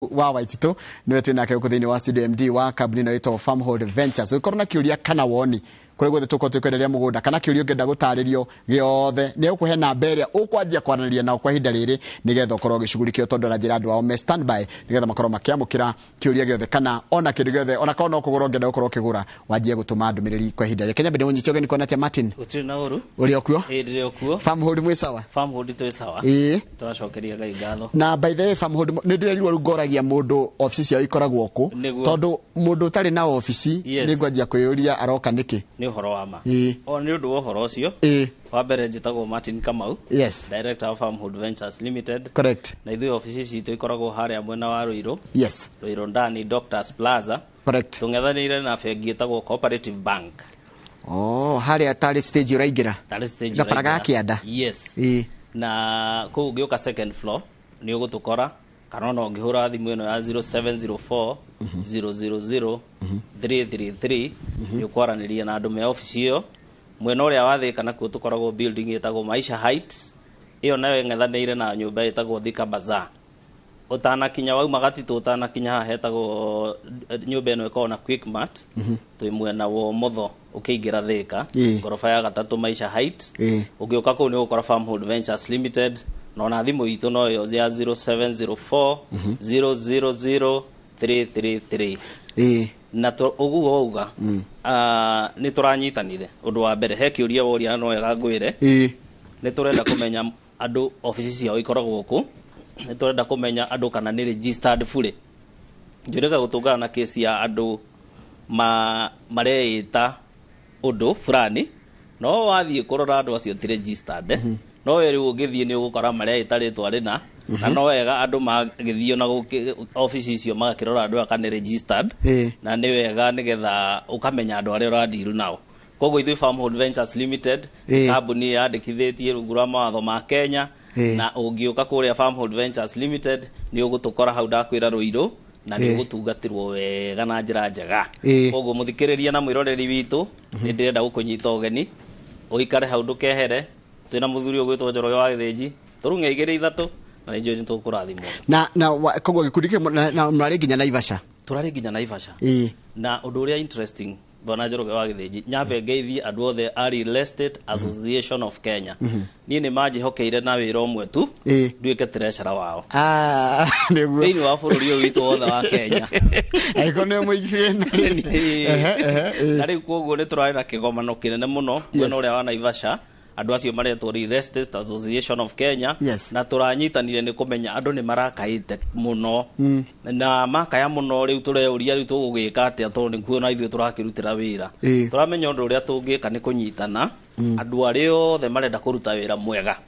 wa Waititu niwe twinake guku thiini wa studio MD wa kambuni no ito Farmhold Ventures ukorwo na kiuria kana woni kuri gwe tuko tukwenderia mugunda kana kiuria ngenda gutaririo giothe ni ukuhe namba iria ukwanjia kwaraniria na kwa ihinda riri nigetha ukorwo gicugurikio tondu na njira andu ao me standby nigetha makorwo makiamukira kiuria giothe kana ona kindu giothe ona kana no kugura ngenda ukorwo kigura wanjie gutuma ndumiriri kwa ihinda riri Kenya bide unyi choge ni kona tia Martin utiri na uru uri okuo ndiri okuo Farmhold mwe sawa Farmhold twi sawa turacokeria Ngai ngatho na by the way Farmhold ni ndirirwo rugoragia mundu office yao ikoragwo ku tondu mundu utari na office ni ngwanjia kwiyuria aroka niki uhoro wa ma o ni undu uhoro ucio wa mbere njitagwo Martin Kamau director of Farmhold Ventures Limited correct na ithuĩ offices ciitũ ikoragwo haria mwena wa Ruiru Ruiru ndani Doctors Plaza correct tung'ethanĩire na bengi itagwo Cooperative Bank haria tari stage uraingira tari stage gabaraga kianda na kuu ũngĩũka second floor ni ũgũtũkora kana no ngihura thimu ino ya 0704 000 333 yukwaraniria na andu me office iyo mwena uria wathi kana ku tukoragwo building itagwo Maisha Heights iyo nayo ng'ethanĩire na nyumba itagwo Thika Bazaar utanakinya wauma Gatito utanakinya haha hetagwo nyumba ino iko na Quickmart twi mwena wa motho ukiingira Thika gorofa ya gatatu Maisha Heights ugiuka kuu ni ukora Farmhold Ventures Limited na thimu itu no yo ya 0704 000 333 na uguo uga ni turanyitanire undu wa mbere he kiuria woria no wega ngwire ni turenda kumenya andu offices yao ikoragwo ku ni turenda kumenya andu kana ni registered fully njurega gutungana na case ya andu mareita undu fulani no wathie kurora andu acio ti registered no weri ungithie ni ugukora maria itaritwa rina na no wega andu magithio na office icio magakirora andu akane registered na ni wega nigetha ukamenya andu aria uradiru nao koguo ithui Farmhold Ventures Limited kambuni yandikithitie rungu rwa mawatho ma Kenya na ungiuka kuria Farmhold Ventures Limited ni ugutukora hau ndakwira Ruiru na ni ugutungatirwo wega na njira njega koguo muthikiriria na mwiroreri witu ni ndirenda gukunyita ugeni uikare hau ndukehere twina muthuri ogwitwo Njoroge wa Githinji turunge igire ithatu na njo ni tukurathimwo na koguo gikundike na mrari nginya Naivasha turari nginya Naivasha na undu uria interesting bwana Njoroge wa Githinji nyambe ngeithi andu othe ari Real Estate Association of Kenya ni ni majihokeire na wira umwe tu nduike treasurer wao niguo thini wa bururi witu wothe wa Kenya aiko ne muigie na riu koguo ni turari na kigomano kinene muno mwena uria wa Naivasha andu acio maretwo Real Estate Association of Kenya na turanyitanire ni kumenya andu ni marakaite muno na makaya muno riu tureuria riu tugugika atia tondu ni kuona ithuĩ turakirutira wira turamenya undu uria tungika ni kunyitana andu aria othe marenda kuruta wira mwega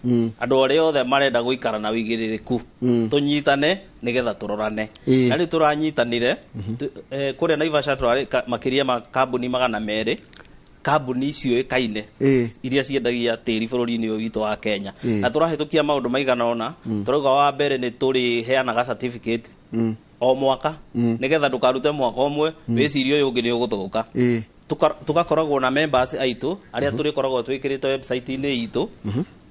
andu aria othe marenda guikara na wigiririku tunyitane nigetha turorane na riu turanyitanire kuria Naivasha turari makiria ma kambuni 200 kambuni icio ikaine iria ciendagia tiri bururi-ini uyu witu wa Kenya na turahitukia maundu maigana ona turauga wa mbere ni turi heanaga certificate o mwaka nigetha ndukarute mwaka umwe wicirio uyu ungi ni uguthuka tugakoragwo na members aitu aria turikoragwo twikirite website-ini itu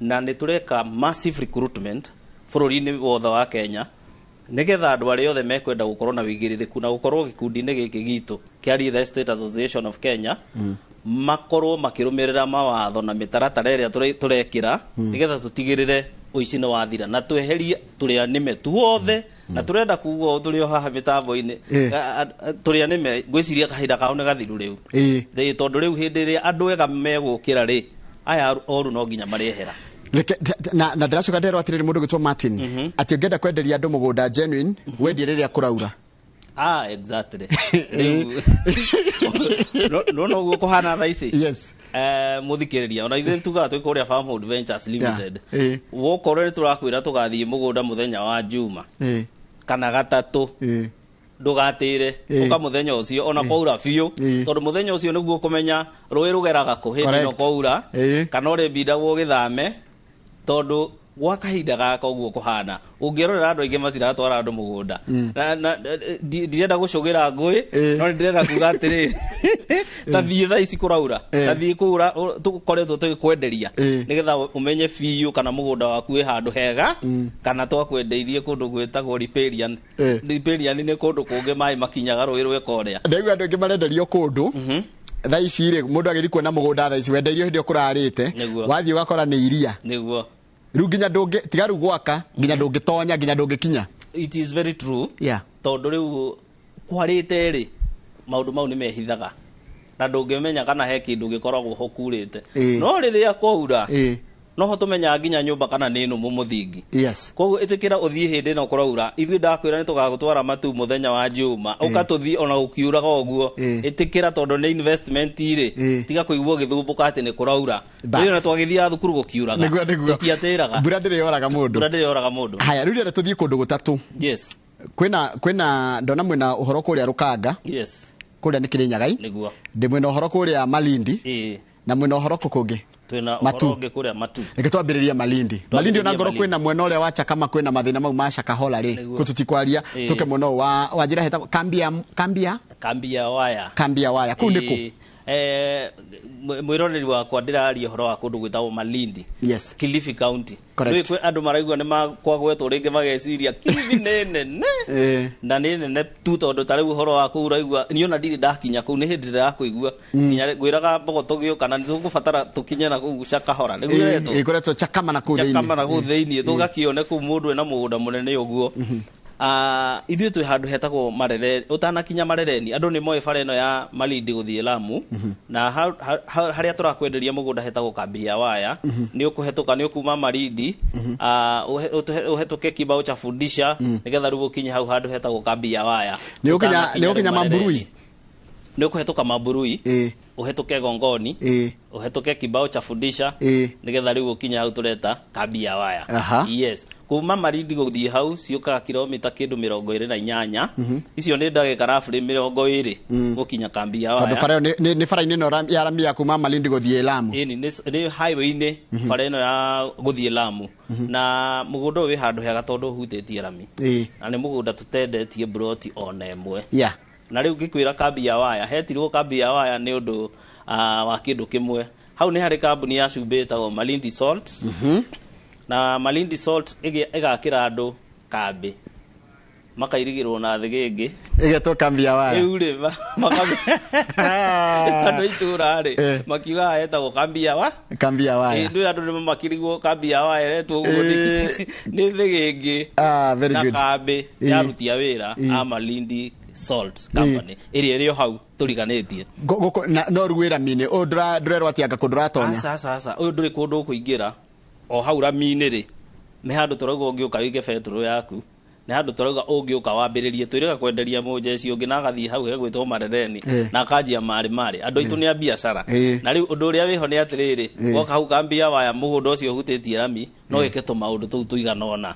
na ni tureka massive recruitment bururi-ini wothe wa Kenya nigetha andu aria othe mekwenda gukorwo na wigiririku na gukorwo gikundi-ini giki gitu kia Real Estate Association of Kenya makorwo makirumirira mawatho na mitaratara iria turekira nigetha tutigirire uici ni wathira na tweherie turia nime tuothe na turenda kuugo turi haha mitambo-ini turia nime gwiciria kahinda kao ni gathiru riu tondu riu hindi ria andu ega megukira ri aya oru no nginya marehera na ndiracoka ndero atiriri mundu gitwo Martin ati ngenda kwenderia andu mugunda genuine wendi riria kuraura exactly no go kohana raisi muthikiriria ona ithe tuga twikuria Farmhold Ventures Limited wokorwo turakwira tugathie mugunda muthenya wa Juma kana gatatu ndugatire uka muthenya ucio ona kwaura biu tondu muthenya ucio niguo kumenya rui rugeraga ku hindi no kwaura kana uri binda gwo githame tondu gwa kahinda gaka ũguo kũhana ũngĩrorera andũ aingĩ matiratwara andũ mũgũnda na ndirenda gũcũgĩra ngũĩ no ndirenda kuga atĩrĩrĩ ta thiĩ thaa ici kũraura ta thiĩ kũra tũkoretwo tũgĩkwenderia nĩgetha ũmenye biũ kana mũgũnda waku wĩ handũ hega kana twakwendeirie kũndũ gwĩtagwo riparian nĩ kũndũ kũngĩ maĩ makinyaga rũĩ rwĩ Korea ndegwa andũ aingĩ marenderio kũndũ thaa ici rĩ mũndũ agĩthiĩ kuona mũgũnda thaa ici wendeirio hĩndĩ ũkũrarĩte wathiĩ ũgakora nĩ iria nĩguo rĩu nginya ndũngĩ tiga rĩu gwaka nginya ndũngĩtonya nginya ndũngĩkinya. It is very true. Tondũ rĩu kwarĩte rĩ maũndũ mau nĩ mehithaga na ndũngĩmenya kana he kĩndũ gĩkoragwo ho kurĩte no rĩrĩa kwaura noho tũmenya nginya nyũmba kana nĩ nũmũ mũthingi. Koguo ĩtĩkĩra ũthiĩ hĩndĩ ĩno kũraura ithuĩ ndakwĩra nĩ tũgagũtwara matu mũthenya wa njuma ũkatũthiĩ ona gũkiuraga ũguo ĩtĩkĩra tondũ nĩ investment rĩ tiga kũigua gĩthũmbũka atĩ nĩ kũraura rĩu na twagĩthiaga thukuru gũkiuraga tũtiatĩraga mbura ndĩrĩoraga mũndũ. Haya rĩu rĩrĩa tũthiĩ kũndũ gũtatũ kwĩna ndona mwĩna ũhoro kũrĩa Rũkanga kũrĩa nĩ Kĩrĩnyagai ndĩ mwĩna ũhoro kũrĩa Malindi na mwĩna ũhoro kũkũngĩ twina ũhoro ũngĩ kũrĩa Matu. Reke twambĩrĩrie Malindi ona ngoro kwĩna mwena ũrĩa wa Chakama kwĩna mathĩna mau ma Shakahola rĩ kũtutikwaria tũke mwena wa njĩra heta Kambia Waya kũu nĩkũ mwĩroreri wakwa ndĩraria ũhoro wa kũndũ gwĩtagwo Malindi Kilifi County kwĩ andũ maraigua nĩ makwagwetwo rĩngĩ mageciria Kilifi nĩ nene na nĩ nene tu tondũ ta rĩu ũhoro wa kũu ũraigua niĩ ona ndirĩ ndakinya kũu nĩ hĩndĩ ndĩrakũigua nginya ngwĩraga Mbogoto gĩũka na nĩtũgũbatara tũkinye na kũu Shakahola ĩkoretwo Chakama na kũu thĩinĩ tũgakĩone kũu mũndũ ena mũgũnda mũnene ũguo. Ithuĩ twĩ handũ hetagwo Marereni ũtanakinya Marereni andũ nĩ moĩ bara ĩno ya Malindi gũthiĩ Lamu na harĩa tũrakwenderia mũgũnda hetagwo Kambia Waya nĩ ũkũhetũka nĩ ũkuma Malindi ũhetũke kibao cha Fundisha nĩgetha rĩu ũkinye hau handũ hetagwo Kambia Waya nĩ ũkinya Mamburui nĩ ũkũhetũka Mamburui ũhetũke Gongoni ũhetũke kibao cha Fundisha nĩgetha rĩu ũkinya hau tũreta Kambia Waya. Kuma Malindi gũthiĩ hau ciũkaga kilomita kĩndũ 28 icio nĩ ndagĩka rafũrĩ 20 gũkinya Kambia Waya tondũ bara ĩyo nĩ bara-inĩ ĩno ya rami ya kuma Malindi gũthiĩ Lamu nĩ highway-inĩ bara ĩno ya gũthiĩ Lamu na mũgũnda ũyũ wĩ handũ hega tondũ ũhutĩtie rami na nĩ mũgũnda tũtendetie broti ona ĩmwe na rĩu ngĩkwĩra Kambia Waya hetirwo Kambia Waya nĩ ũndũ wa kĩndũ kĩmwe hau nĩ harĩ kambuni ya cumbĩ ĩtagwo Malindi Salt na Malindi Salt ĩgakĩra andũ kambĩ makairigĩrwo na thĩgĩngĩ ĩgetwo Kambia Waya rĩu rĩ andũ itũra rĩ makiuga hetagwo Kambia Waya andũ nĩ makirigwo Kambia Waya retwo ũguo nĩ thĩgĩngĩ na kambĩ ya aruti a wĩra a Malindi Salt Company ĩrĩa ĩrĩ hau tũriganĩtie no rũĩ rami-inĩ ndũrerwo atĩ anga kũndũ ũratonya sasa ũyũ ndũrĩ kũndũ ũkũingĩra o hau rami-inĩ rĩ nĩ handũ tũrauga ũngĩũka wĩke betũrũ yaku nĩ handũ tũrauga ũngĩũka wambĩrĩrie twĩrĩga kwenderia mũjeci ũngĩ na agathiĩ hau hegwĩtwo Marereni na akanjia marĩ andũ aitũ nĩ a biacara na rĩu ũndũ ũrĩa wĩho nĩ atĩrĩrĩ woka hau Kambia Waya mũgũnda ũcio ũhutĩtie rami no wĩke tũmaũndũ tũu tũigana ũna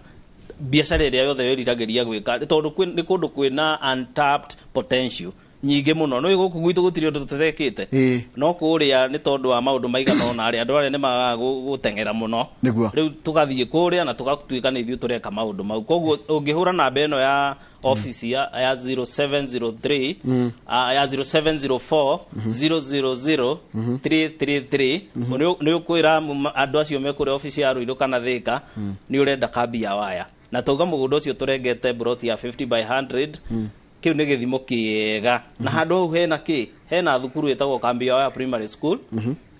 biacara ĩrĩa yothe wĩriragĩria gwĩka tondũ nĩ kũndũ kwĩna untapped potential nyingĩ mũno no gũkũ gwitũ gũtirĩ ũndũ tũtekĩte no kũrĩa nĩ tondũ wa maũndũ maigana ũna andũ arĩa nĩ magaga gũteng'era mũno rĩu tũgathiĩ kũrĩa na tũgatuĩka nĩ ithuĩ tũreka maũndũ mau koguo ũngĩhũra namba ĩno ya office ya 0703 ya 0704 000 333 nĩ ũkwĩra andũ acio me kũrĩa office ya Ruiru kana Thĩka nĩ ũrenda Kambia Waya na tauga mũgũnda ũcio tũrengete broti ya 50 by 100 kĩu nĩ gĩthimo kĩega na handũ hau hena thukuru ĩtagwo Kambia Waya Primary School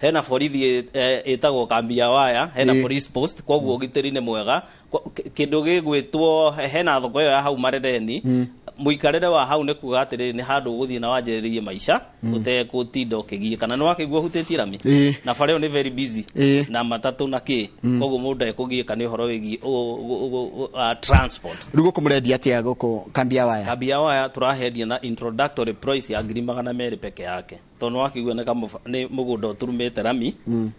hena borithi ĩtagwo Kambia Waya hena police post koguo ũgitĩri nĩ mwega kĩndũ gĩgwĩtwo hena thoko ĩyo ya hau Marereni mũikarĩre wa hau nĩ kuga atĩrĩ nĩ handũ ũgũthiĩ na wanjĩrĩrie maica ũtegũtinda ũkĩgiĩ kana nĩ wakĩigua hutĩtie rami na bara ĩyo nĩ very busy na matatũ na koguo mũndũ ekũgiĩka nĩ ũhoro wĩgiĩ transport. Rĩu gũkũ mũrendia atĩa gũkũ Kambia Waya? Kambia Waya tũrahendia na introductory price ya 200,000 peke yake tondũ wakĩigua nĩ mũgũnda ũturumĩte rami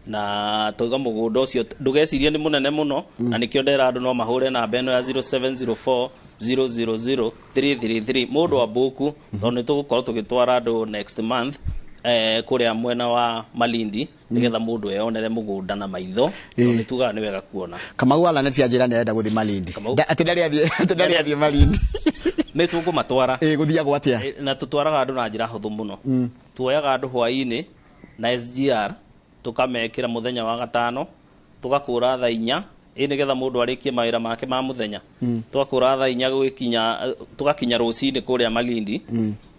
na tauga mũgũnda ũcio ndũgecirie nĩ mũnene mũno na nĩkĩo ndera andũ no mahũre namba ĩno ya 0704 000 333 mũndũ wa mbũku tondũ nĩ tũgũkorwo tũgĩtwara andũ next month kuria mwena wa Malindi nigetha mundu eyonere mugunda na maitho ni tuga ni wega kuona Kamau ala neti ajira ni enda guthi Malindi atendari athie Malindi me tungu matwara guthia gwatia na tutwaraga andu na njira huthu muno tuoyaga andu hwaini na SGR tukamekira muthenya wa gatano tugakura thaa 4 nigetha mundu arikie mawira make ma muthenya tugakura thaa 4 gwikinya tugakinya rucini kuria Malindi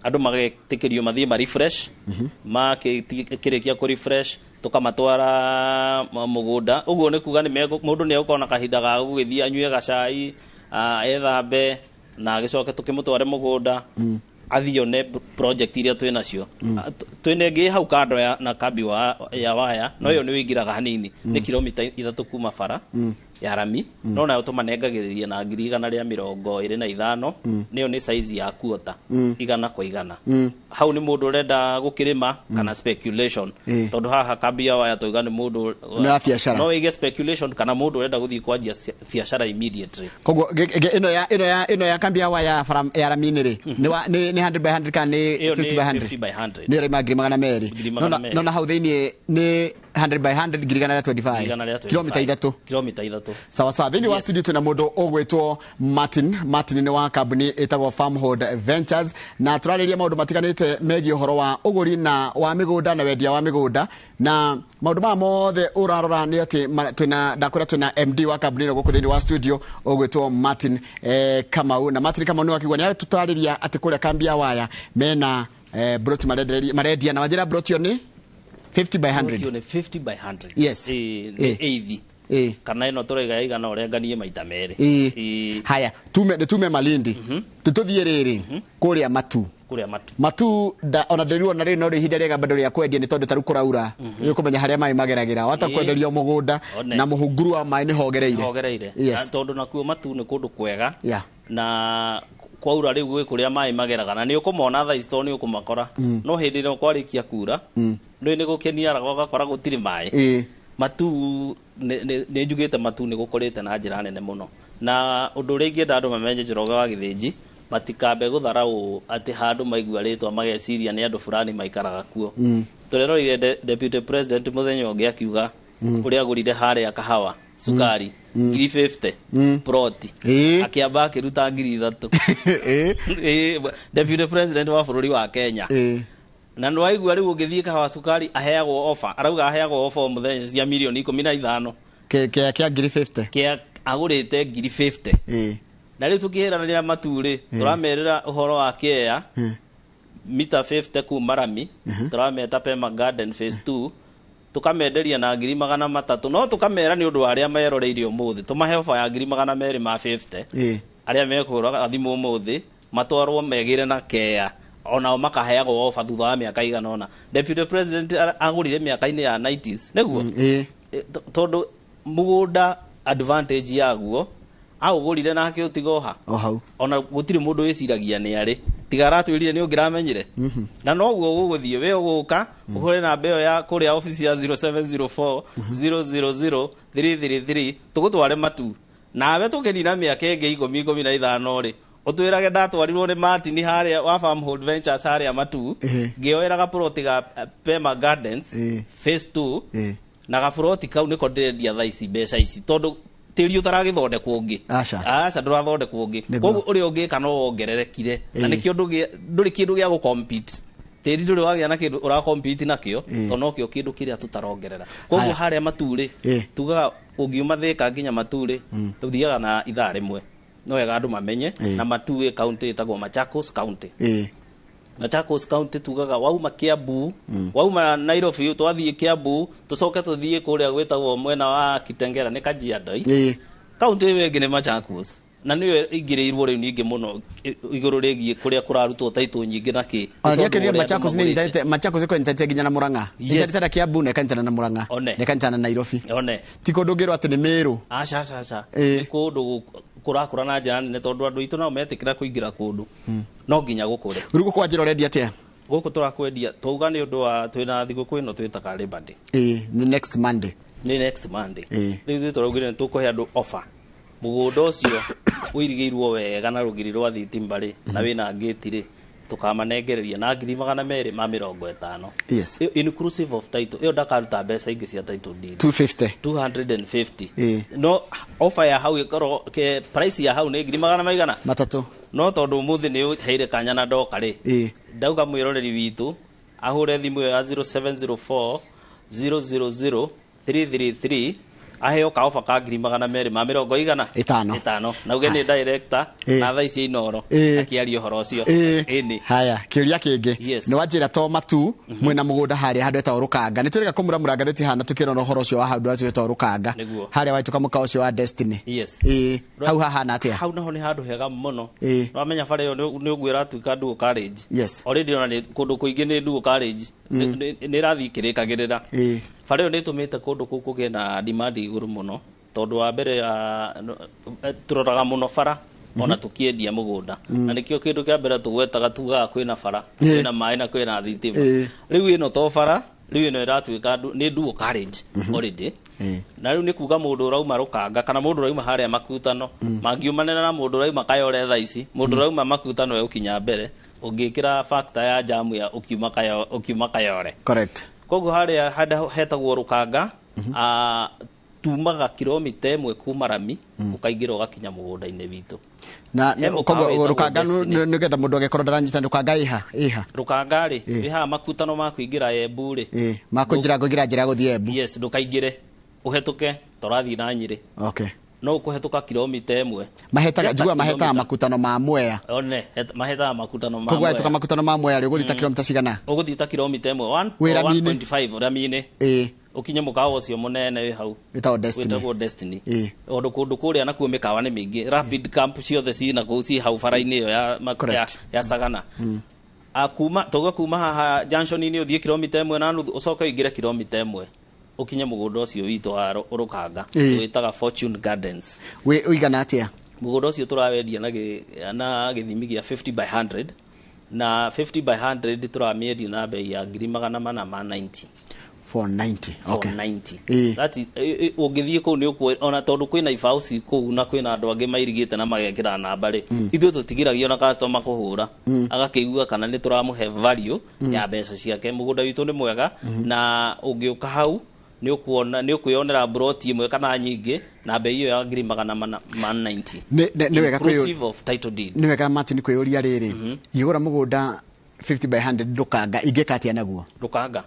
andu magetikirio mathie ma refresh makirikia ku refresh tukamatwara mugunda uguo ni kuga ni mundu ni ukona kahinda ga gugithie anyue gacai ethambe na gicoke tukimutware mugunda athione project iria twina cio twine ngi hau kando na kambi ya waya no yo ni wingiraga hanini ni kilomita 3 kuma bara ya rami no nayo tumanengagiriria na 125 niyo ni size ya kuota igana kwa igana hau ni mundu urenda gukirima kana speculation tondu haha kambi ya waya toiga ni mundu na biashara no ige speculation kana mundu urenda guthii kwanjia biashara immediately kogo ino ya kambi ya waya ya rami ni 100 by 100 kana 50 by 100 ni rima magana meri no hau thini ni 100 by 100 girigana 25 kilomita 3 sawa sawa thini wa studio tuna mundu ogwetwo Martin ni wa kambuni etagwo Farmhold Ventures na turariria maundu matiganite megi uhoro wa uguri na wa migunda na wendia wa migunda na maundu ma mothe urarora ni ati tuna MD wa kambuni guku thini wa studio ogwetwo Martin Kamau na Martin Kamau ni wakigwa ni tutariria ati kuria kambi ya waya mena broti maredia na wajira broti ni 50 by 100 50 by 100 yes eithi kana ino turaiga igana urenganie maita meri haya tume Malindi tututhie riri kuria matu ona nderiwo na riri no rihinda rega bado ria kwendia ni tondu taru kuraura ni kumenya haria mai mageragira wata kwenderio mugunda na muhunguru wa mai ni hogereire tondu nakuo matu ni kundu kwega na kwaura riu gwi kuria mai mageraga na ni ukumona tha isto ni ukumakora no hindi no kwarikia kura ni gukenia gakora gutiri mai matu ne njugite matu ni gukorete na njira nene muno na undu ringi ndandu mamenye Njoroge wa Githinji matikambe gutharau ati handu maigua ritwa mageciria ni andu fulani maikaraga kuo turerorire deputy president muthenya ungi akiuga uria agurire haria kahawa sukari 50 proti akiamba akiruta 3,000 deputy president wa bururi wa Kenya na no aigua riu ungithie kahawa sukari aheagwo offer arauga aheagwo offer muthenya cia milioni 15 kia 50 kia agurite 50 na riu tukihirana maturi turamerera uhoro wa Kea mita 50 kuma Rami turameta Pema Garden phase 2 tukamenderia na 300 no tukamera ni undu wa aria meroreirio muthi tumahe offer ya 250 aria mekuraga athimu umuthi matwarwo megire na Kea ona makaheagwo offer thutha wa miaka igana ona deputy president agurire miaka-ini ya 90s neguo tondu mugunda advantage yaguo agurire nake utigoha hau ona gutiri mundu wiciragia ni ari tigaratwirire ni ungiramenyire na no guo guguthie we uguka uhure na mbeo ya kuria office ya 0704 000 333 tugutware matu nawe tukenina miaka ingi 15 ri utwirage ndatwarirwo ni Martin haria wa Farmhold Ventures haria matu ngioeraga plot ga Pema Gardens phase 2 na ga plot kau niko ndendia thaa ici mbeca ici tondu tiri utaragithondekwo ungi aca ndurathondekwo ungi koguo uri ungi kana wongererekire na nikio nduri kindu gia gucompete tiri nduri wagia na kindu ura compete nakio to nokio kindu kiria tutarongerera koguo haria maturi tuga ungiuma thika nginya maturi tuthiaga na ithaa rimwe no wega andu mamenye na Matue county etagwo Machakos county Machakos county tugaga wauma Kiambu wauma Nairobi twathie Kiambu tucoke tuthie kuria gwetagwo mwena wa Kitengera ni Kajiado county wengi ni Machakos na niwe ingireirwo riu ningi muno iguru rigie kuria kurarutwo taito nyingi naki aria Machakos ni itaite Machakos iko itaite ginya na Murang'a itaite Kiambu ne kantana na Murang'a ne kantana na Nairobi tikondo ngero ati ni Meru aca kundu kurakura na njira nene tondu andu itu nao metikira kuingira kundu no nginya gukure rugo kwa njira redia atia guku turakwendia tuuga ni undu wa twina thiguku ino twitaka Labor Day ni next Monday riu turaugire tukuhe andu offer mugunda ucio uirigiirwo wega na rugiri rwa thitimba ri na wina ngeti ri tukamanengereria na 250. Yes. Inclusive of title. Iyo ndakaruta mbeca ingĩ cia title deed. 250. No offer ya hau ikorwo ke price ya hau nĩ 300 matatu. No tondu muthi nĩ heire kanya na ndoka rĩ. Ndauga mwiroreri witũ ahure thimũ ya 0704 000 333 aheo ka ofa ka 250 na uge ni director na thaa ici inoro akiaria horo ucio ini haya kiuria kingi ni wanjira to matu mwina mugunda haria handu eta urukanga ni turika kumuramura ngatheti hana tukirona horo ucio wa handu atu eta urukanga haria waituka muka ucio wa Destiny hau hahana atia hau naho ni handu hega muno wamenya bare yo ni ugwira tuika duo carriage already ona ni kundu kuingi ni duo carriage ni rathi kirikagirira bare yo ni tumite kundu kuku gena demand iguru muno tondu wa mbere turoraga muno bara ona tukiendia mugunda na nikio kindu kia mbere tugwetaga tugaga kwina bara kwina mai na kwina thitima riu ino to bara riu ino iratuika ni duo carriage already na riu ni kuga mundu urauma rukanga kana mundu urauma haria makutano mangiumanena na mundu urauma kayore thaa ici mundu urauma makutano we ukinya mbere ungikira factor ya jamu ya ukiuma kayore correct koguo haria hetagwo rukanga tumaga kilomita imwe kuma Rami ukaingira ugakinya mugunda-ini witu na koguo rukanga ni getha mundu agekorwo ndaranyita rukanga iha rukanga ri iha makutano ma kuingira Embu ri makunjira njira guthie Embu yes ndukaingire uhetuke torathi na Nyeri okay no kuhetuka kilomita imwe mahetaga jigua mahetaga makutano ma Mwea mahetaga makutano ma koguo hetuka makutano ma Mwea ri uguthita kilomita cigana uguthita kilomita imwe 1.5 Rami-ini ukinye mukawa ucio munene wi hau witagwo Destiny ondu kundu kuria nakuo mikawa ni mingi rapid camp ciothe cina kuu ci hau bara-ini iyo ya Sagana akuma toga kuma haha junction-ini uthie kilomita imwe na nuthu ucoke ingire kilomita imwe ukinye mugunda ucio witu wa urukanga witaga Fortune Gardens uigana atia mugunda ucio turawendia na githimi gia 50 by 100 na 50 by 100 turamiedia na bei ya 490 490 okay 490 that is ungithie ku ni ona tondu kwina ifausi ku na kwina andu angi mairigite na magekira namba ri ithuĩ tutigiragia na customer kuhura agakĩigua kana ni turamuhe value ya mbeca ciake mugunda witu ni mwega na ungiuka hau ni ukuona ni ukuyonera broti imwe kana nyingi na bei iyo ya 490 ni wega inclusive of title deed ni wega Martin kwĩuria riri igura mugunda 50 by 100 rukanga ingĩkatia naguo rukanga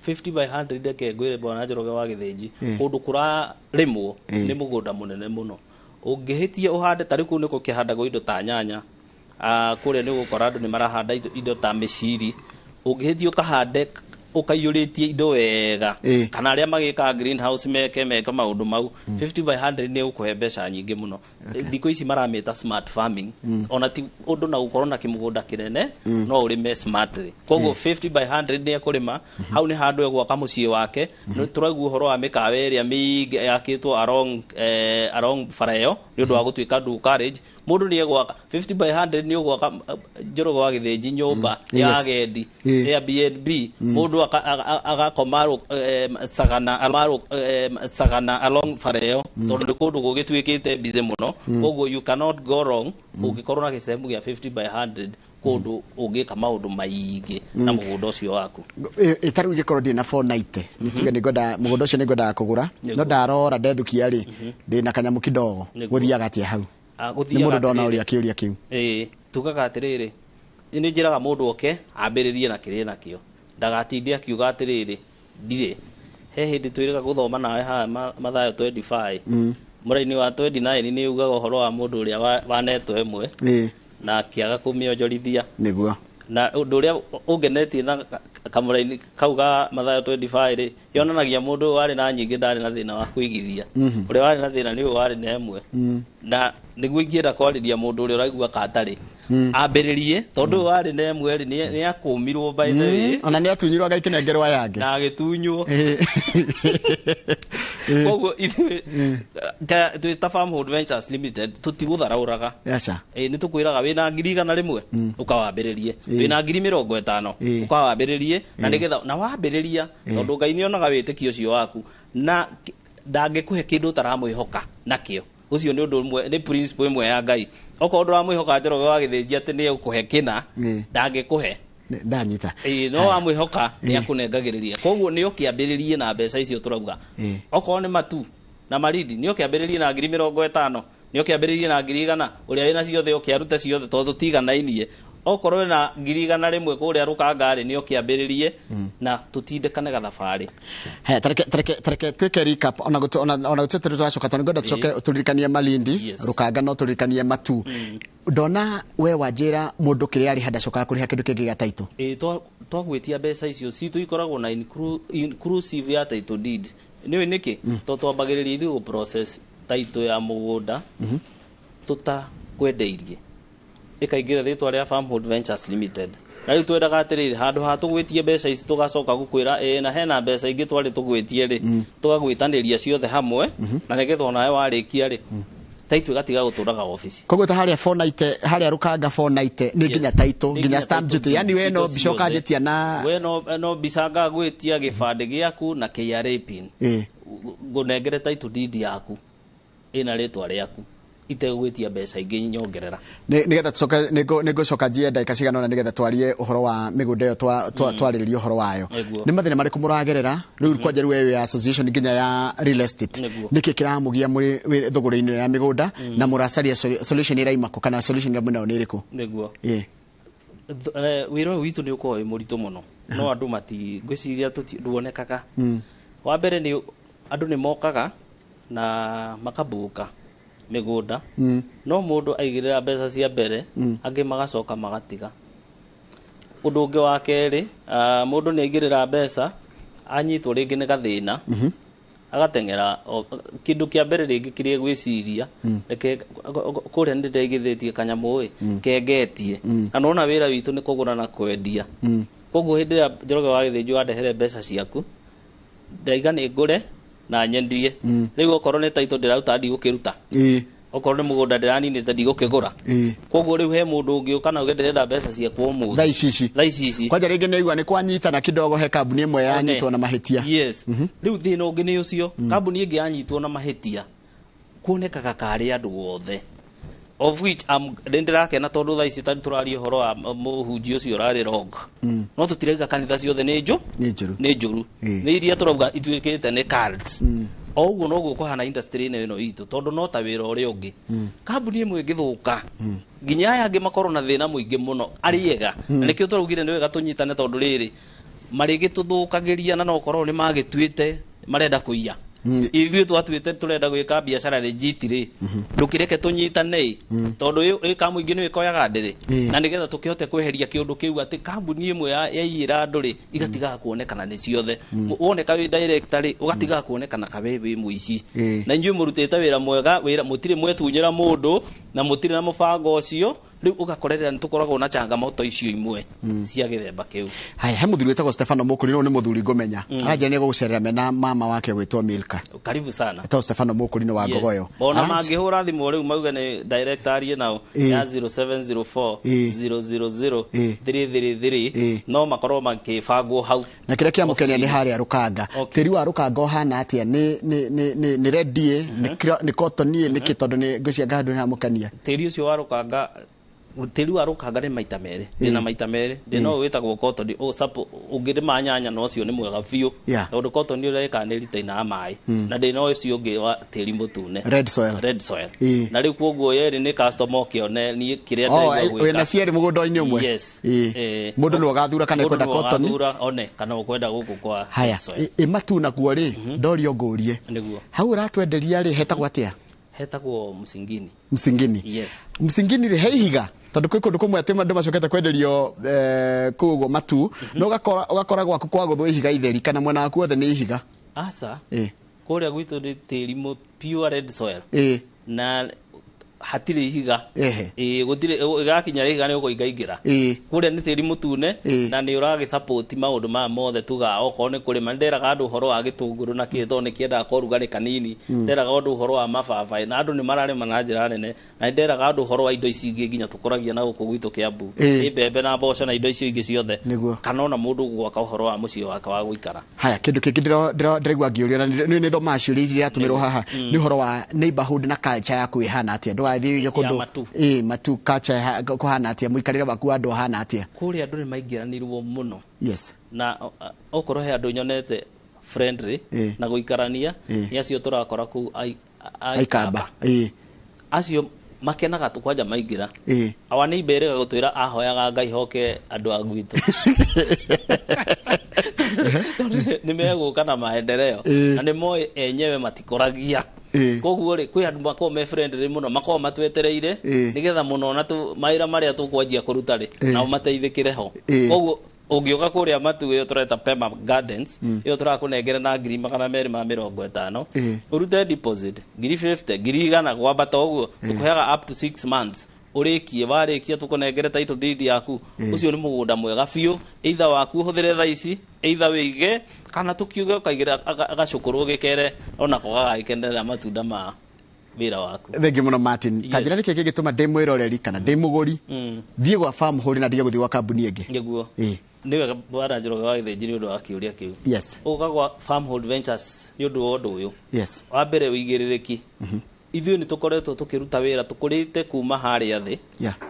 50 by 100 deke ngwire bwana Njoroge wa Githinji kundu kura rimwo ni mugunda munene muno ungihitie uhande tari ku niko kihandagwo indo ta nyanya kuria ni gukora andu ni marahanda indo ta miciri ungihitie ukahande ukaiyuritie indo wega kana aria magika greenhouse meke maundu mau 50 by 100 ni ukuhe mbeca nyingi muno thiko ici maramita smart farming ona ti undu na gukorwo na kimugunda kinene no urime smartly koguo 50 by 100 ni ekurima hau ni handu egwaka mucii wake turaigua uhoro wa mikawa iria mingi yakitwo along farayo ni undu wa gutuika du carriage mundu ni egwaka 50 by 100 ni ugwaka Njoroge wa Githinji nyumba ya agendi Airbnb mundu agakoma Sagana along farayo tondu kundu gugituikite busy muno koguo you cannot go wrong ungikorwo na gicembu gia 50 by 100 kundu ungika maundu maingi na mugunda ucio waku itaru gikorwo ndi na 490 nituge ni goda mugunda ucio ni goda kugura no ndarora ndethukia ri ndi na kanyamu kidogo guthiaga atia hau ni mundu ndona uria kiuria kiu tugaga atiriri ni njiraga mundu oke ambiririe na kiri nakio ndagatinde akiuga atiriri ndire he hindi twiraga guthoma nawe ha mathayo 25 muraini wa 29 ni ugaga uhoro wa mundu uria wanetwo emwe na kiaga kumionjorithia niguo na undu uria ungenetie na kamuraini kauga mathayo 25 ri yonanagia mundu wari na nyingi ndari na thina wa kuigithia uria wari na thina ni wari na emwe na niguo ingienda kwariria mundu uria uraigua katari ambiririe tondu wari na emwe ri ni akumirwo by the way ona ni atunyirwo agaikinengerwa yange na agitunywo koguo ithuĩ ta Farmhold Ventures Limited tutigutharauraga yaca ni tukwiraga wina 100,000 ukawambiririe wina 50,000 ukawambiririe na nigetha na wambiriria tondu Ngai ni onaga witikio cio waku na ndangikuhe kindu taramwihoka nakio ucio ni undu mwe ni principle imwe ya Ngai oko ndura mwihoka Njoroge wa Githĩnji ati ni ukuhe kina ndangikuhe ndanyita no amwihoka ni akunengagiriria koguo ni ukiambiririe na mbeca icio turauga oko ni matu na maridi ni ukiambiririe na 50,000 ni ukiambiririe na 100,000 uria wina ciothe ukiarute ciothe tondu tiganainie okorwo na 100,000 kuria Rukanga ni ukiambiririe na tutindekane gathabari tareke twike recap ona gutete turacoka tondu ngoda tucoke turirikanie Malindi Rukanga no turirikanie matu ndona we wanjira mundu kiria ari hadacoka kuri hakindu kingi ga title twagwitia mbeca icio citu ikoragwo na inclusive ya title deed niwe niki twambagiriria ithu process title ya mugunda tutakwendeirie ikaingira ritwa ria Farmhold Ventures Limited na riu twendaga atiriri handu ha tugwitie mbeca ici tugacoka gukwira na hena mbeca ingi twari tugwitie ri tugagwitaniria ciothe hamwe na nigetha nawe warikia ri title gatiga guturaga office koguo ta haria Fortnite haria Rukanga Fortnite ni nginya title nginya stamp duty yani we no bicoka jetia na we no bisanga gwitia gibande giaku na KRA pin ngunengere title deed yaku ina ritwa riaku itegwitia mbeca ingi nyongerera nigetha tucoke ningucoka njie ndagika cigana nigetha twarie uhoro wa migunda iyo twariririe uhoro wayo ni mathina mariku muragerera riu kwanja riu ya association nginya ya real estate niki kiramugia muri thuguri-ini ya migunda na muracaria solution iraimako kana solution ira mwena uniriku niguo wiro witu ni uko muritu muno no andu mati ngwiciria tuonekaga wa mbere ni andu ni mokaga na makabuka migunda no mundu aigirira mbeca cia mbere angi magacoka magatiga undu ungi wa keri mundu ni aigirira mbeca anyitwo ringi ni gathina agatengera kindu kia mbere ringi kirie gwiciria kuria ndi ndeigithitie kanyamu kengetie na nona wira witu ni kugura na kwendia koguo hindi ya Njoroge wa Githĩnji wandehere mbeca ciaku ndaiga ni ngure na nyendie riu okorwo ni title ndiraruta ndigukiruta okorwo ni mugunda ndiraninite ndigukigura koguo riu he mundu ungi ukana ugenderera mbeca ciaku umuthi thaicici kwanja ringi neigua ni kwanyitana kidogo he kambuni imwe yanyitwo na mahitia riu thina ungi ni ucio kambuni ingi yanyitwo na mahitia kuonekaga kari andu othe of which ndirakena tondu thaici tari turaria uhoro wa muhunjia ucio urari rog no tutirega kanitha ciothe ni njuru ni iria turauga itwikite ni cards oguo no gukuhana industry ino itu tondu no ta wira uri ungi kambuni imwe ngithuka nginya aya angi makorwo na thina muingi muno ariega nikio turaugire ni wega tunyitane tondu riri marigi tuthukagiria na no korwo ni magituite marenda kuiya ithuĩ twatuĩte turenda gwĩka biacara legit-rĩ ndũkĩreke tũnyitane tondu kamũingĩ nĩ wĩkoyaga ndĩrĩ na nĩgetha tũkĩhote kweheria kĩũndũ kĩu atĩ kambuni ĩmwe yaiyĩra andũ-rĩ igatigaga kuonekana nĩ ciothe woneka wĩ director-rĩ ũgatigaga kuonekana kawe wĩ mũici na inyuĩ mũrutĩte wĩra mwega mũtirĩ mwetunyĩra mũndũ na mũtirĩ na mũbango ũcio riu ugakorera nitukoragwo na changamoto icio imwe cia githemba kiu hai he muthuri wetagwo Stefano Mukuri no ni muthuri ngumenya arajia ni gugucerera mena mama wake gwitwo Milka karibu sana etagwo Stefano Mukuri no wa Ngogoyo bona mangihura thimu riu mauga ni director arie nao ya 0704 000 333 no makorwo makibangwo hau na kire kia mukenia ni haria Rukanga tiri wa Rukanga hana atia ni redie ni cotton ni kitondu ni ngucia gandu na mukania tiri ucio wa Rukanga tiri wa Rukanga ni maita mere ndina maita mere ndino witagwo cotton ungirima nyanya no cio ni mwega biu tondu cotton ni reka ni rita ina mai na ndino ucio ungi wa tiri mutune red soil na riu koguo yeri ni customer kione ni kiria ndego gwika wena cieri mugunda-ini umwe mundu no gathura kana kwenda cotton gathura one kana ukwenda guku kwa red soil matu na guo ri ndorio ngurie hau uratwenderia ri hetagwo atia hetagwo Msingini Msingini ri heihiga tondu kwi kundu kumwe atima ndu macokete kwenderio kugo matu no ugakora gwaku kwa guthwo ihiga itheri kana mwena waku othe ni ihiga asa kuria gwitu ni tiri mo pure red soil na hatire ihiga gutire igakinya ihiga ni uko igaingira kuria ni tiri mutune na ni uragi support maundu ma mothe tuga oko ni kuri manderaga andu horo wa gitunguru na kito ni kienda koruga ni kanini nderaga andu horo wa mababa na andu ni marare manajira nene na nderaga andu horo wa indo ici ingi nginya tukoragia na guku gwitu Kiambu ibembe na mboco na indo icio ingi ciothe kana ona mundu gwaka horo wa mucio wake wa guikara haya kindu kingi ndiraigua ngiuria ni thoma ciuria iria atumirwo haha ni horo wa neighborhood na culture yaku ihana atia wathii kundu matu kacha kuhana atia muikarira baku andu hana atia kuri andu ni maingiranirwo muno yes na okoro he andu nyonete friendly na guikarania ni acio turakora ku aikamba acio makenaga tukwanja maingira awa ni iberega gutwira ahoyaga Ngai hoke andu agwitu ni meguka na maendeleo na ni moe enyewe matikoragia koguo ri kwi andu mako me friendly muno mako matwetereire nigetha muno na tu maira maria tukwanjia kuruta ri na mateithikire ho koguo ungioka kuria matu iyo tureta Pema Gardens iyo turakunengera na 250 urute deposit 50 100 gwambata uguo tukuheaga up to 6 months urikie warikia tukunengere title deed yaku ucio ni mugunda mwega biu either waku huthire tha ici either wige kana tukiuge ukaigira agacukuru gikere ona ko gagaikenera matunda ma wira waku thengi muno Martin kanjira niki gigituma ndimwiroreri kana ndimuguri thie gwa farm hold na ndige guthi gwa kambuni ingi ngeguo niwe bwana Njoroge wa githinjiri undu wa kiuria kiu yes ukagwa Farm Hold Ventures ni undu wa undu uyu yes wa mbere wigiririki ithuĩ ni tukoretwo tukiruta wira tukurite kuma haria thi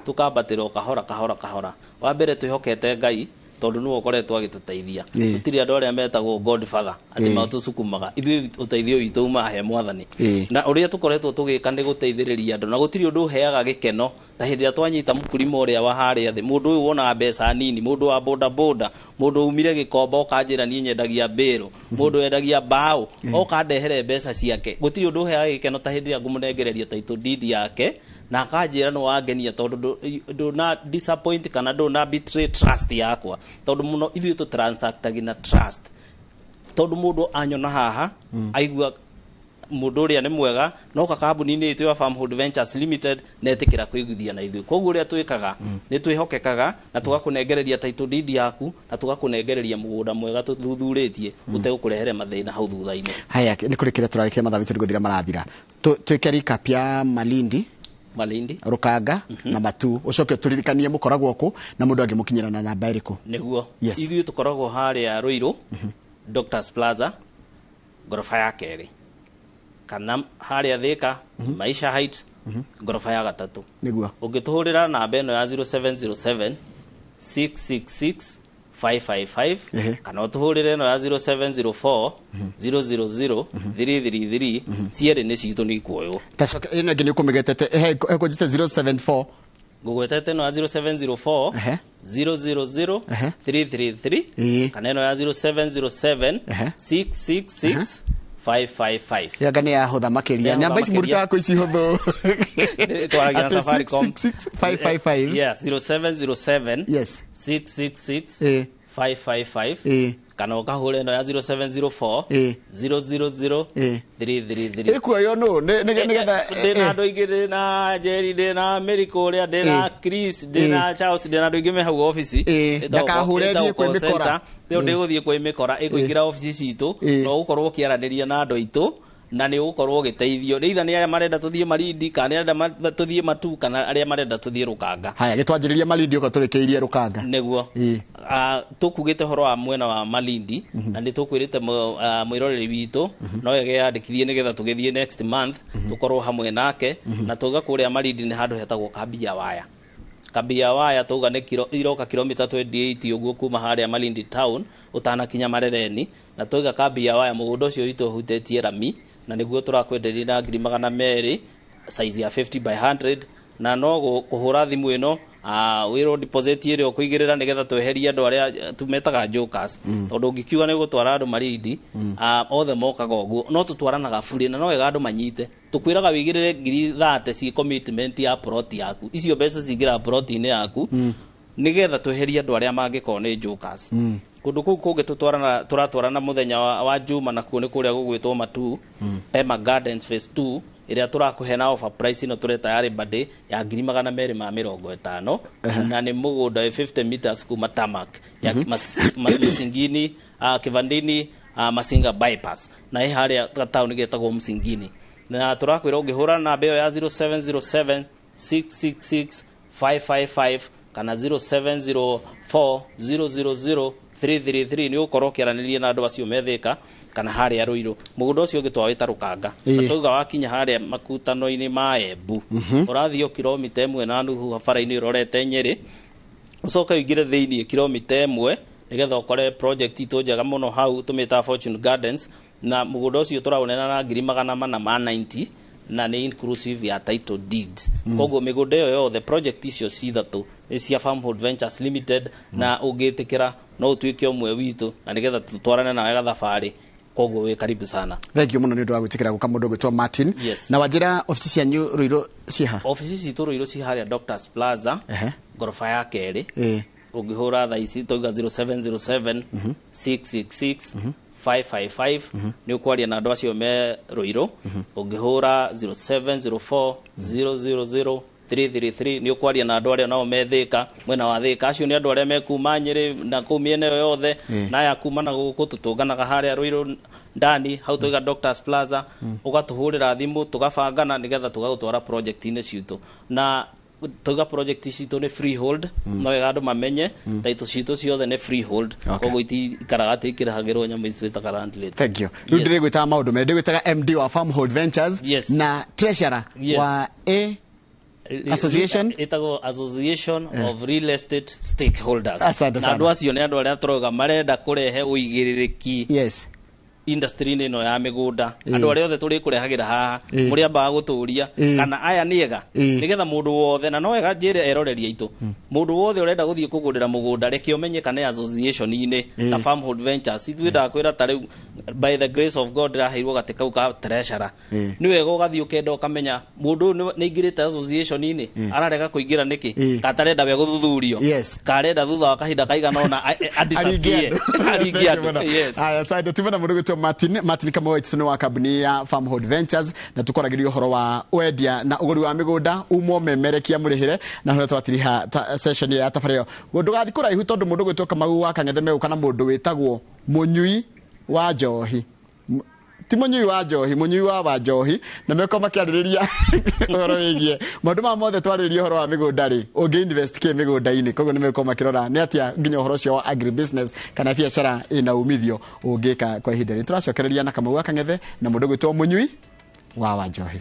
tukambatira kahora wa mbere twihokete Ngai tondu niwe ukoretwo agituteithia tutiri andu aria metagwo Godfather ati matusukumaga ithuĩ uteithio witu umahe mwathani na uria tukoretwo tugika ni guteithiriria andu na gutiri undu uheaga gikeno ta hindi ya twanyita mukurima uria wa haria thi mundu uyu wona mbeca nini mundu wa boda mundu umire gikomba ukanjira ni nyendagia mbiro mundu endagia bao okandehere mbeca ciake gutiri undu uheaga gikeno ta hindi ya ngumunengereria title deed yake na akanjira no wangenia tondu do na disappoint kana do na betray trust yakwa tondu muno ithuĩ tu transactagi na trust tondu mundu anyona haha aigua mundu uria ni mwega no ka kambuni ni itu ya Farm Hold Ventures Limited netikira kuiguthia na ithuĩ koguo uria twikaga ni twihokekaga na tugakunengereria title deed yaku na tugakunengereria mugunda mwega tuthuthuritie utegukurehere mathina hau thutha-ini haya ni kurikira turarikia mathabi turi guthira marathira twike recap ya Malindi Rukanga na Matu ucoke turirikanie mukoragwo ku na mundu angimukinyira na namba iriku niguo ithuĩ tukoragwo haria Ruiru Doctors Plaza gorofa ya keri kana haria Thika Maisha Height gorofa ya gatatu niguo ungituhurira namba eno ya 0707 666 555 kana utuhurire no ya 0704 000 333 ciere ni citu ni kuoyo tacoka ino ngini kumigetete he kujite 074 gugwetete no ya 0704 000 333 kana ino ya 0707 666 555 yaga ni ahotha makiria namba ici muruta ko ici hotho twaragia na Safaricom 555 yes 0707 yes 666 555 kana ukahure no ya 0704 000 333 ikuoyo no nigetha ndina andu ingi na Jerry ndina America uria ndina Chris ndina Charles ndina andu ingi me hau office ndakahure thie kwi mikora ndio ndiguthie kwi mikora ikuingira office citu no gukorwo ukiaraniria na andu aitu na ni ukorwo giteithio ni itha ni aria marenda tuthie Malindi kana arenda tuthie Matu kana aria marenda tuthie Rukanga haya gitwanjiriria Malindi uko turikeirie Rukanga niguo tukugite horo wa mwena wa Malindi na ni tukwirite mwiroreri witu no yandikithie nigetha tugithie next month tukorwo hamwe nake na tuga kuria Malindi ni handu hetagwo Kambia Waya tuga ni iroka kilomita 28 uguo kuma haria Malindi town utanakinya Marereni na tuga Kambia Waya mugunda ucio witu hutetie rami na niguo turakwenderia na 200 size ya 50 by 100 na no kuhura thimu ino wiro deposit ire okuigirira nigetha tweheria andu aria tumetaga jokers tondu ngikiuga ni gutwara andu Malindi othe mokaga uguo no tutwaranaga bure na no wega andu manyite tukwiraga wigirire 30 ci commitment ya plot yaku icio mbeca cingira plot ine yaku nigetha tweheria andu aria mangikoo ni jokers kundu kuu kungi turatwarana muthenya wa Juma na kuo ni kuria gugwitwo Matu Pema Gardens phase 2 iria turakuhe na offer price ino turi tayari bade ya 250 na ni mugunda 50 meters kuma Tamak ya Masingini Kivandini Masinga bypass na haria town getagwo Msingini na turakwira ungihura na mbeo ya 0707 666 555 kana 0704 000 333 ni ukorwo kiaranirie na andu acio methika kana haria Ruiru mugunda ucio ngitwa wita Rukanga tuga wakinya haria makutano-ini ma Embu urathio kilomita 1.5 bara-ini urorete Nyeri ucoka wingire thiini kilomita 1 nigetha ukore project itu njega muno hau tumita Fortune Gardens na mugunda ucio turawonena na 490 na ni inclusive ya title deeds koguo migunda yo yothe project icio cithatu ni cia Farmhold Ventures Limited na ungitikira no utuike omwe witu na nigetha tutwarane na wega thabari koguo we karibu sana. Thank you muno ni ndu wa gwitikira guka mundu gwitwa Martin. Na wajira ofisi cianyu Ruiru ciha ofisi citu Ruiru ci haria Doctors Plaza gorofa ya keri ungihura tha ici toiga 0707 666 555 ni ukwaria na andu acio me Ruiru ungihura 0704 000 333 ni ukwaria na andu aria nao me Thika mwena wa Thika acio ni andu aria me kuma Nyeri na kumiene yothe na ya kuma na guku tutunganaga haria Ruiru ndani hau toiga Doctors Plaza ugatuhurira thimu tugabangana nigetha tugagutwara project ine citu na toiga project citu ni freehold no wega andu mamenye title citu ciothe ni freehold koguo itikaraga tikirahagirwo nyamu itwita currently. Thank you. Ndio gwita maundu me gwitaga MD wa Farmhold Ventures na treasurer wa Association of Real Estate Stakeholders na andu acio ni andu aria turoga marenda kurehe uigiririki industry ino ya migunda andu aria othe turi kurehagira haha muri ambaga guturia kana aya niega nigetha mundu wothe na no wega njire eroreria itu mundu wothe urenda guthie kugurira mugunda reke umenye kana association ine na Farmhold Ventures itwenda kwira tariu by the grace of God raheirwo gatikau ka treasurer ni wega ugathie ukenda ukamenya mundu ni ingirite association ine ararega kuingira niki katarenda we guthuthurio karenda thutha wa kahinda kaigana ona adisappear aya side tumena mundu Martin kama wetu ni wa kabuni ya Farmhold Ventures na tukoragirio horo wa wendia na uguri wa migunda umo memerekia murihire na horo twatiriha session ya tafario gundu gathi kuraihu tondu mundu gwitwo Kamau wa Kangethe ukana mundu witagwo munyui wa njohi ti munyui wa njohi munyui wa njohi na meko makiaririria horo wigie mundu ma mothe twaririo horo wa migunda ri ungi invest ke migunda ini koguo ni meko makirora ni atia nginya horo cio wa agri business kana biashara ina umithio ungika kwa ihinda ri turacokereria na Kamau wa Kangethe na mundu gwitwo munyui wa njohi.